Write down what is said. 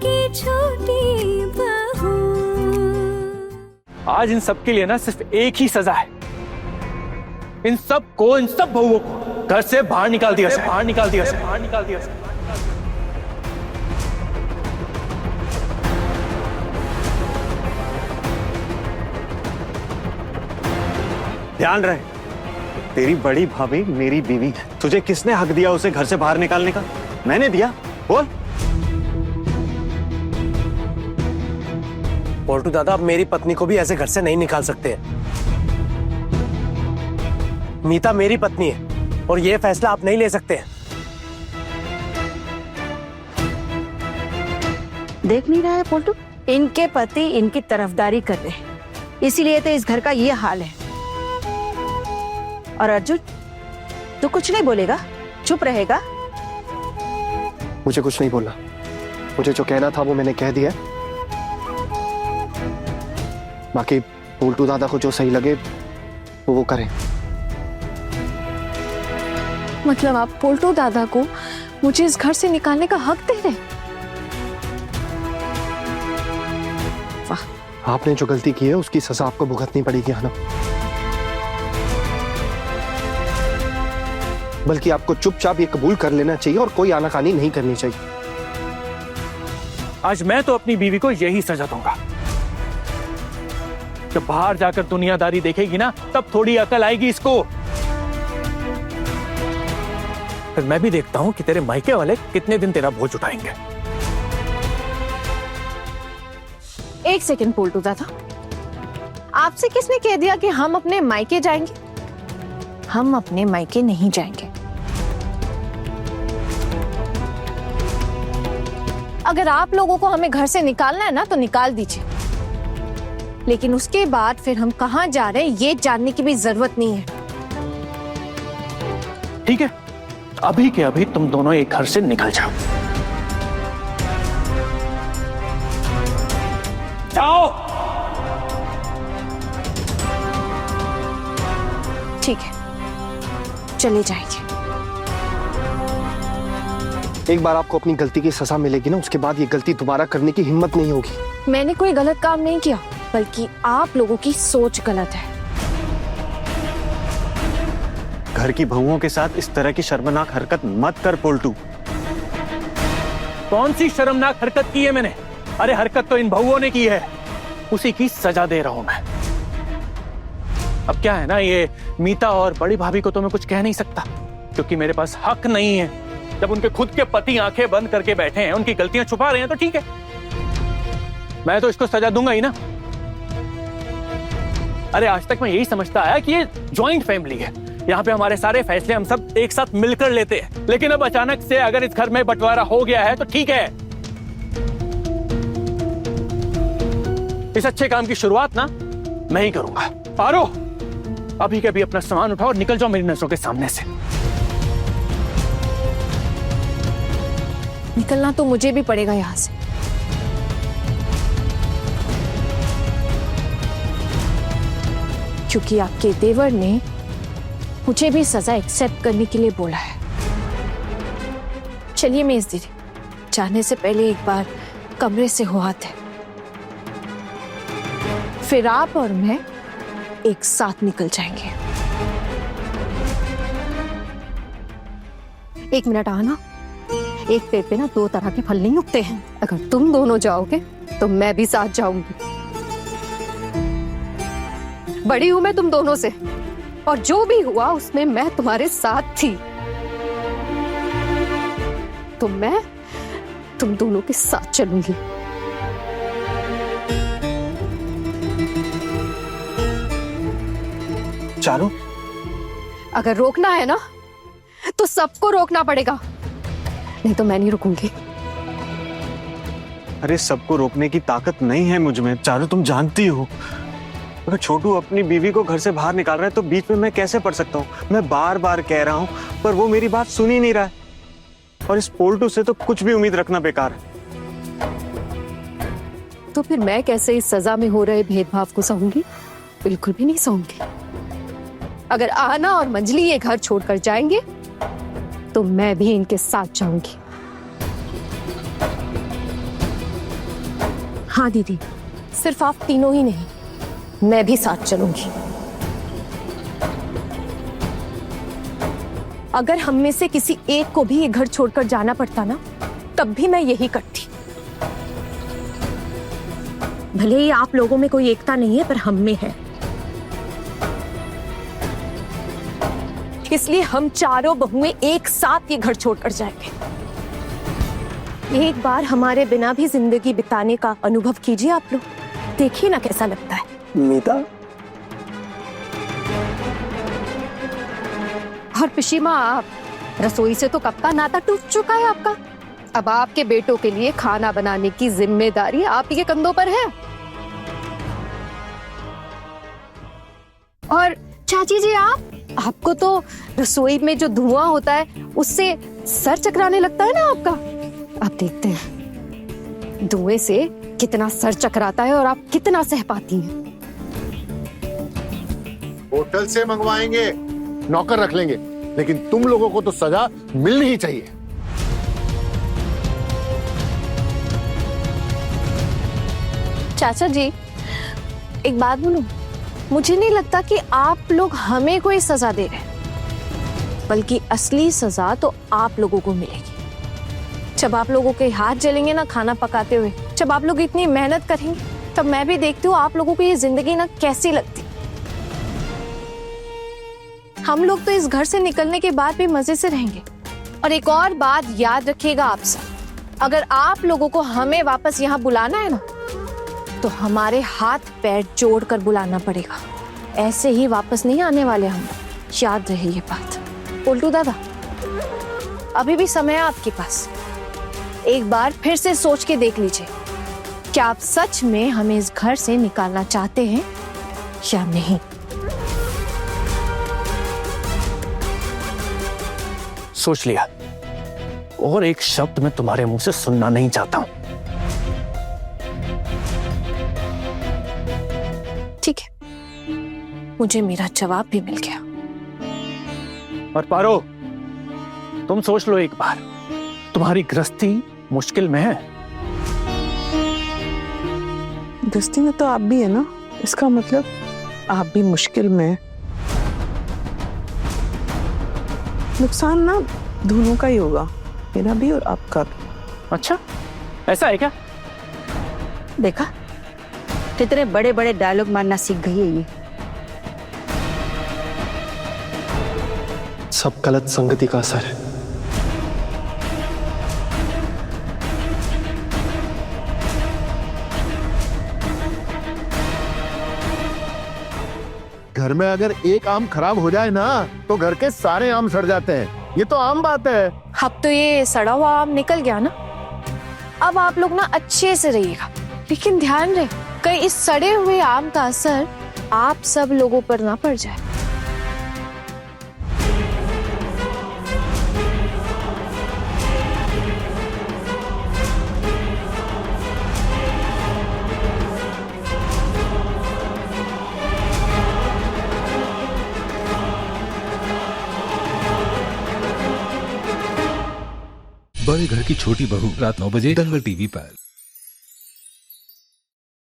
की छोटी बहू। आज इन सब के लिए ना सिर्फ एक ही सजा है, इन सब बहुओं को घर से बाहर निकाल दिया, बाहर निकाल दिया, बाहर निकाल दिया। ध्यान रहे, तेरी बड़ी भाभी मेरी बीवी है। तुझे किसने हक दिया उसे घर से बाहर निकालने का? मैंने दिया, बोल। पोल्टू दादा, आप मेरी पत्नी को भी ऐसे घर से नहीं निकाल सकते। मीता मेरी पत्नी है और ये फैसला आप नहीं ले सकते। देख नहीं रहा है पोल्टू, इनके पति इनकी तरफदारी कर रहे हैं, इसीलिए तो इस घर का ये हाल है। और अर्जुन, तू कुछ नहीं बोलेगा, चुप रहेगा? मुझे कुछ नहीं बोलना, मुझे जो कहना था वो मैंने कह दिया। बाकी पोल्टू दादा को जो सही लगे वो करें। मतलब आप पोल्टू दादा को मुझे इस घर से निकालने का हक दे रहे? वाह। आपने जो गलती की है उसकी सजा आपको भुगतनी पड़ेगी आना। बल्कि आपको चुपचाप ये कबूल कर लेना चाहिए और कोई आनाकानी नहीं करनी चाहिए। आज मैं तो अपनी बीवी को यही सजा दूंगा। जब बाहर जाकर दुनियादारी देखेगी ना, तब थोड़ी अकल आएगी इसको। फिर मैं भी देखता हूं कि तेरे मायके वाले कितने दिन तेरा बोझ उठाएंगे। एक सेकंड पोल्टू दादा, आपसे किसने कह दिया कि हम अपने मायके जाएंगे? हम अपने मायके नहीं जाएंगे। अगर आप लोगों को हमें घर से निकालना है ना तो निकाल दीजिए, लेकिन उसके बाद फिर हम कहां जा रहे हैं ये जानने की भी जरूरत नहीं है। ठीक है, अभी के अभी तुम दोनों एक घर से निकल जाओ। जाओ। ठीक है, चले जाएंगे। एक बार आपको अपनी गलती की सजा मिलेगी ना, उसके बाद ये गलती दोबारा करने की हिम्मत नहीं होगी। मैंने कोई गलत काम नहीं किया, बल्कि आप लोगों की सोच गलत है। घर की बहुओं के साथ इस तरह की शर्मनाक हरकत मत कर पोल्टू। कौन सी शर्मनाक हरकत की है मैंने? अरे हरकत तो इन बहुओं ने की है, उसी की सजा दे रहा हूं मैं। अब क्या है ना, ये मीता और बड़ी भाभी को तो मैं कुछ कह नहीं सकता, क्योंकि मेरे पास हक नहीं है। जब उनके खुद के पति आंखें बंद करके बैठे हैं, उनकी गलतियां छुपा रहे हैं, तो ठीक है, मैं तो इसको सजा दूंगा ही ना। अरे आज तक मैं यही समझता आया कि ये जॉइंट फैमिली है, यहाँ पे हमारे सारे फैसले हम सब एक साथ मिलकर लेते हैं। लेकिन अब अचानक से अगर इस घर में बंटवारा हो गया है तो ठीक है। इस अच्छे काम की शुरुआत ना मैं ही करूंगा। आरो, अभी के अभी अपना सामान उठाओ और निकल जाओ मेरी नजरों के सामने से। निकलना तो मुझे भी पड़ेगा यहाँ से। क्योंकि आपके देवर ने मुझे भी सजा एक्सेप्ट करने के लिए बोला है। चलिए मेज दीदी, जाने से पहले एक बार कमरे से हो आते हैं, फिर आप और मैं एक साथ निकल जाएंगे। एक मिनट आना, एक पेड़ पे ना दो तरह के फल नहीं उगते हैं। अगर तुम दोनों जाओगे तो मैं भी साथ जाऊंगी। बड़ी हूं मैं तुम दोनों से, और जो भी हुआ उसमें मैं तुम्हारे साथ थी, तो मैं तुम दोनों के साथ चलूंगी। चारू, अगर रोकना है ना तो सबको रोकना पड़ेगा, नहीं तो मैं नहीं रुकूंगी। अरे सबको रोकने की ताकत नहीं है मुझ में चारू, तुम जानती हो। अगर छोटू अपनी बीवी को घर से बाहर निकाल रहा है तो बीच में मैं कैसे पड़ सकता हूँ? मैं बार बार कह रहा हूँ पर वो मेरी बात सुन ही नहीं रहा है। और इस पोल्टू से तो कुछ भी उम्मीद रखना बेकार है। तो फिर मैं कैसे इस सजा में हो रहे भेदभाव को सहूंगी? बिल्कुल भी नहीं सहूंगी। अगर आना और मंजली ये घर छोड़कर जाएंगे तो मैं भी इनके साथ जाऊंगी। हाँ दीदी, सिर्फ आप तीनों ही नहीं, मैं भी साथ चलूंगी। अगर हम में से किसी एक को भी ये घर छोड़कर जाना पड़ता ना, तब भी मैं यही करती। भले ही आप लोगों में कोई एकता नहीं है, पर हम में है। इसलिए हम चारों बहुएं एक साथ ये घर छोड़कर जाएंगे। एक बार हमारे बिना भी जिंदगी बिताने का अनुभव कीजिए आप लोग, देखिए ना कैसा लगता है। मीता, और पिशीमा, आप रसोई से तो कब का नाता टूट चुका है आपका। अब आपके बेटों के लिए खाना बनाने की जिम्मेदारी आप ही के कंधों पर है। और चाची जी, आपको तो रसोई में जो धुआं होता है उससे सर चकराने लगता है ना आपका। आप देखते हैं धुएं से कितना सर चकराता है और आप कितना सह पाती हैं। होटल से मंगवाएंगे, नौकर रख लेंगे, लेकिन तुम लोगों को तो सजा मिलनी ही चाहिए। चाचा जी, एक बात बोलूं, मुझे नहीं लगता कि आप लोग हमें कोई सजा दे रहे हैं, बल्कि असली सजा तो आप लोगों को मिलेगी। जब आप लोगों के हाथ जलेंगे ना खाना पकाते हुए, जब आप लोग इतनी मेहनत करेंगे, तब मैं भी देखती हूँ आप लोगों को ये जिंदगी ना कैसी लगती। हम लोग तो इस घर से निकलने के बाद भी मजे से रहेंगे। और एक और बात याद रखिएगा आप सब, अगर आप लोगों को हमें वापस यहाँ बुलाना है ना, तो हमारे हाथ पैर जोड़कर बुलाना पड़ेगा। ऐसे ही वापस नहीं आने वाले हम, याद रहे ये बात। पोल्टू दादा, अभी भी समय है आपके पास, एक बार फिर से सोच के देख लीजिए, क्या आप सच में हमें इस घर से निकालना चाहते हैं या नहीं। सोच लिया, और एक शब्द मैं तुम्हारे मुंह से सुनना नहीं चाहता हूं। ठीक है, मुझे मेरा जवाब भी मिल गया। और पारो, तुम सोच लो एक बार, तुम्हारी गृहस्थी मुश्किल में है। गृहस्थी में तो आप भी है ना, इसका मतलब आप भी मुश्किल में है। नुकसान ना दोनों का ही होगा, मेरा भी और आपका भी। अच्छा, ऐसा है क्या? देखा, कितने बड़े बड़े डायलॉग मारना सीख गई है ये। सब गलत संगति का असर है। घर में अगर एक आम खराब हो जाए ना, तो घर के सारे आम सड़ जाते हैं। ये तो आम बात है। अब तो ये सड़ा हुआ आम निकल गया ना, अब आप लोग ना अच्छे से रहिएगा, लेकिन ध्यान रहे कहीं इस सड़े हुए आम का असर आप सब लोगों पर ना पड़ जाए। बड़े घर की छोटी बहू, रात 9 बजे दंगल टीवी पर।